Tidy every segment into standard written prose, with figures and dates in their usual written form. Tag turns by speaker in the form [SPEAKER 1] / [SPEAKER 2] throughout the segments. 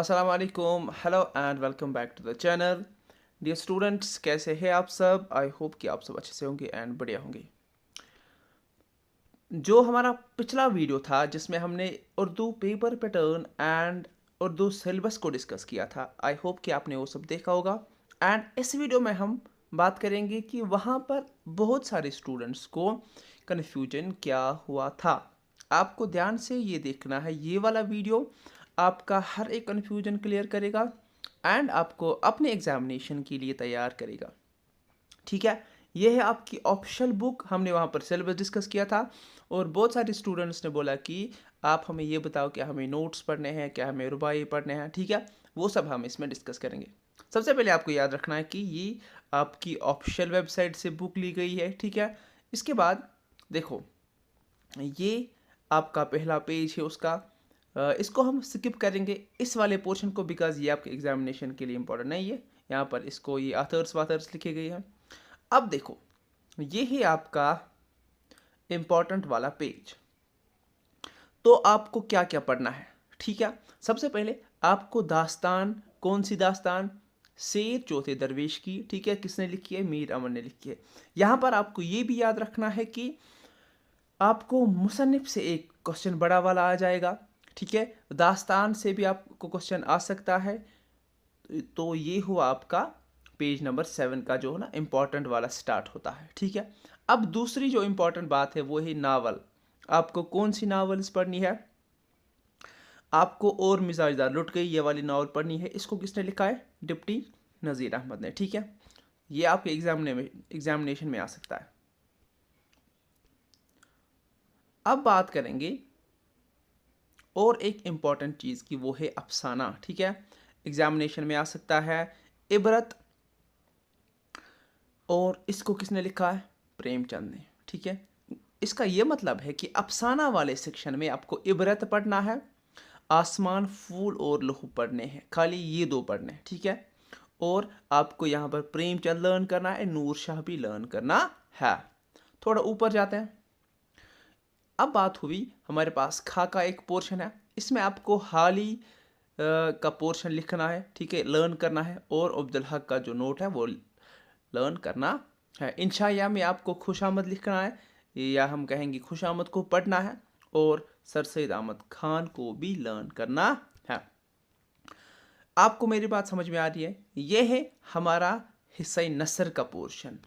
[SPEAKER 1] अस्सलाम वालेकुम, hello and welcome back to the channel. Dear students, कैसे हैं आप सब? आई होप कि आप सब अच्छे से होंगे एंड बढ़िया होंगे। जो हमारा पिछला वीडियो था जिसमें हमने Urdu paper pattern and Urdu syllabus को डिस्कस किया था, आई होप कि आपने वो सब देखा होगा। एंड इस वीडियो में हम बात करेंगे कि वहाँ पर बहुत सारे स्टूडेंट्स को कन्फ्यूजन क्या हुआ था। आपको ध्यान से ये देखना है, ये वाला वीडियो आपका हर एक कन्फ्यूजन क्लियर करेगा एंड आपको अपने एग्जामिनेशन के लिए तैयार करेगा। ठीक है, ये है आपकी ऑप्शनल बुक। हमने वहाँ पर सिलेबस डिस्कस किया था और बहुत सारे स्टूडेंट्स ने बोला कि आप हमें ये बताओ क्या हमें नोट्स पढ़ने हैं, क्या हमें रुबाई पढ़ने हैं। ठीक है, वो सब हम इसमें डिस्कस करेंगे। सबसे पहले आपको याद रखना है कि ये आपकी ऑफिशियल वेबसाइट से बुक ली गई है। ठीक है, इसके बाद देखो, ये आपका पहला पेज है उसका। इसको हम स्किप करेंगे इस वाले पोर्शन को, बिकॉज ये आपके एग्जामिनेशन के लिए इंपॉर्टेंट नहीं है। यहाँ पर इसको ये आथर्स वाथर्स लिखे गए हैं। अब देखो, ये है आपका इंपॉर्टेंट वाला पेज। तो आपको क्या क्या पढ़ना है? ठीक है, सबसे पहले आपको दास्तान, कौन सी दास्तान? शेर चौथे दरवेश की। ठीक है, किसने लिखी है? मीर अमन ने लिखी है। यहाँ पर आपको ये भी याद रखना है कि आपको मुसन्निफ से एक क्वेश्चन बड़ा वाला आ जाएगा। ठीक है, दास्तान से भी आपको क्वेश्चन आ सकता है। तो ये हुआ आपका पेज नंबर 7 का जो है ना इम्पॉर्टेंट वाला स्टार्ट होता है। ठीक है, अब दूसरी जो इम्पॉर्टेंट बात है वो है नावल। आपको कौन सी नावल्स पढ़नी है? आपको और मिजाजदार लुट गई ये वाली नावल पढ़नी है। इसको किसने लिखा है? डिप्टी नज़ीर अहमद ने। ठीक है, ये आपके एग्जामिनेशन में आ सकता है। अब बात करेंगे और एक इम्पॉर्टेंट चीज़ की, वो है अफसाना। ठीक है, एग्जामिनेशन में आ सकता है। इबरत, और इसको किसने लिखा है? प्रेमचंद ने। ठीक है, इसका ये मतलब है कि अफसाना वाले सेक्शन में आपको इबरत पढ़ना है, आसमान, फूल और लहू पढ़ने हैं। खाली ये दो पढ़ने हैं। ठीक है, और आपको यहाँ पर प्रेमचंद लर्न करना है, नूर शाह भी लर्न करना है। थोड़ा ऊपर जाते हैं। अब बात हुई, हमारे पास खा का एक पोर्शन है। इसमें आपको हाली का पोर्शन लिखना है। ठीक है, लर्न करना है, और अब्दुल हक का जो नोट है वो लर्न करना है। इंशाया में आपको खुशामद लिखना है, या हम कहेंगे खुशामद को पढ़ना है, और सर सैयद अहमद खान को भी लर्न करना है। आपको मेरी बात समझ में आ रही है? यह है हमारा हिस्सा नसर का पोर्शन।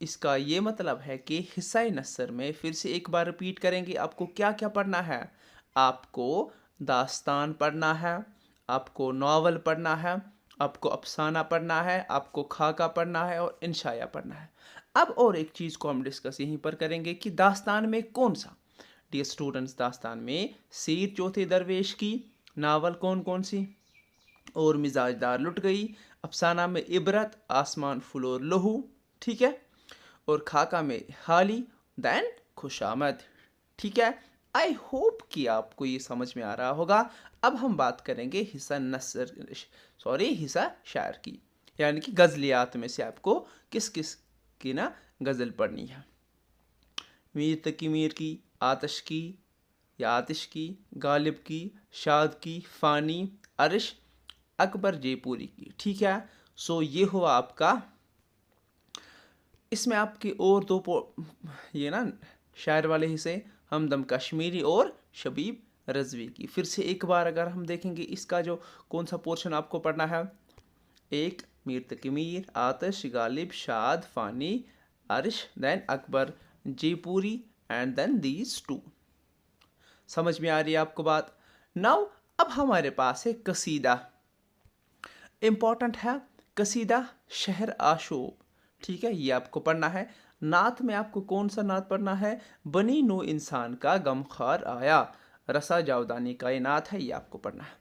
[SPEAKER 1] इसका ये मतलब है कि हिस्सा नसर में फिर से एक बार रिपीट करेंगे, आपको क्या क्या पढ़ना है। आपको दास्तान पढ़ना है, आपको नावल पढ़ना है, आपको अफसाना पढ़ना है, आपको खाका पढ़ना है, और इंशाया पढ़ना है। अब और एक चीज़ को हम डिस्कस यहीं पर करेंगे कि दास्तान में कौन सा। डियर स्टूडेंट्स, दास्तान में शेर चौथे दरवेश की, नावल कौन कौन सी, और मिजाजदार लुट गई, अफसाना में इबरत, आसमान, फूल और लहू। ठीक है, और खाका में हाली, दैन खुशामद। ठीक है, आई होप कि आपको ये समझ में आ रहा होगा। अब हम बात करेंगे हिस्सा नसर, हिस्सा शायर की, यानी कि गज़लियात में से आपको किस किस की ना गज़ल पढ़नी है। मीर तकी मीर की, आतिश की या आतिश की, गालिब की, शाद की, फ़ानी, अरिश, अकबर जयपुरी की। ठीक है, सो ये हुआ आपका। इसमें आपके और दो ये ना शायर वाले हिस्से, हमदम कश्मीरी और शबीब रजवी की। फिर से एक बार अगर हम देखेंगे इसका जो कौन सा पोर्शन आपको पढ़ना है, एक मीर तकी Mir, Atish, Ghalib, Shad, Fani, Arish, then Akbar Jaipuri, and then these two. समझ में आ रही है आपको बात? नाउ अब हमारे पास है कसीदा। इम्पॉर्टेंट है कसीदा शहर आशोब। ठीक है, ये आपको पढ़ना है। नात में आपको कौन सा नात पढ़ना है? बनी नो इंसान का गमखार आया, रसा जावदानी का ये नात है, ये आपको पढ़ना है।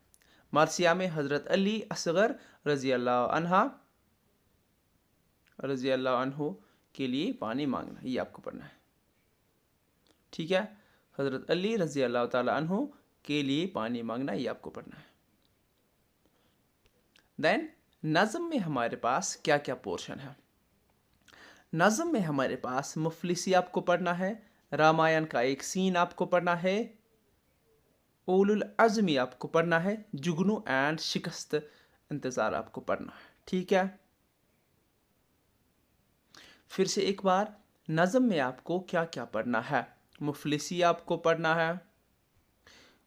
[SPEAKER 1] मारसिया में हज़रत अली असगर रजी अल्लाह अन्हु के लिए पानी मांगना, ये आपको पढ़ना है। ठीक है, हज़रत अली रजी अल्लाह ताला अन्हु के लिए पानी मांगना, ये आपको पढ़ना है। देन नज़म में हमारे पास क्या क्या पोर्शन है? नज़म में हमारे पास मुफलिसी आपको पढ़ना है, रामायण का एक सीन आपको पढ़ना है, उलुल अज़्मी आपको पढ़ना है, जुगनू एंड शिकस्त इंतज़ार आपको पढ़ना है, ठीक है। फिर से एक बार, नज़म में आपको क्या क्या पढ़ना है? मुफलिसी आपको पढ़ना है,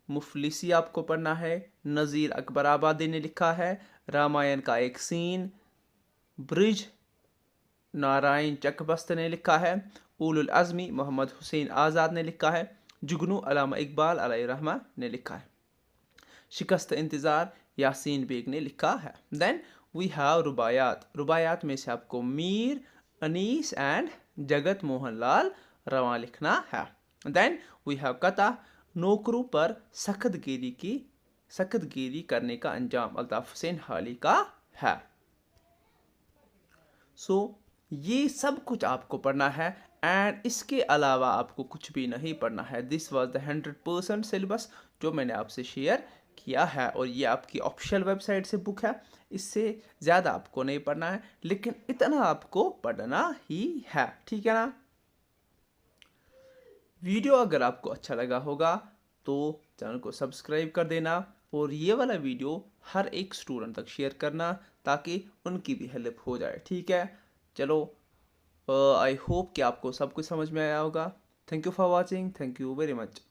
[SPEAKER 1] मुफलिसी आपको पढ़ना है, नज़ीर अकबर आबादी ने लिखा है, रामायण का एक सीन, ब्रिज नारायण चकबस्त ने लिखा है, उलुल अज़्मी मोहम्मद हुसैन आज़ाद ने लिखा है, जुगनू अल्लामा इकबाल अलैहिर्रहमा ने लिखा है, शिकस्त इंतज़ार यासीन बेग ने लिखा है। देन वी हैव रुबायात, रुबायात में से आपको मीर अनीस एंड जगत मोहन लाल रवां लिखना है। देन वी हैव कथा, नौकरों पर सख्तगिरी करने का अंजाम अल्ताफ हुसैन हाली का है। सो ये सब कुछ आपको पढ़ना है एंड इसके अलावा आपको कुछ भी नहीं पढ़ना है। दिस वाज द 100% सिलेबस जो मैंने आपसे शेयर किया है, और ये आपकी ऑफिशियल वेबसाइट से बुक है। इससे ज़्यादा आपको नहीं पढ़ना है, लेकिन इतना आपको पढ़ना ही है, ठीक है ना। वीडियो अगर आपको अच्छा लगा होगा तो चैनल को सब्सक्राइब कर देना, और ये वाला वीडियो हर एक स्टूडेंट तक शेयर करना ताकि उनकी भी हेल्प हो जाए, ठीक है। चलो, आई होप कि आपको सब कुछ समझ में आया होगा। Thank you for watching, thank you very much.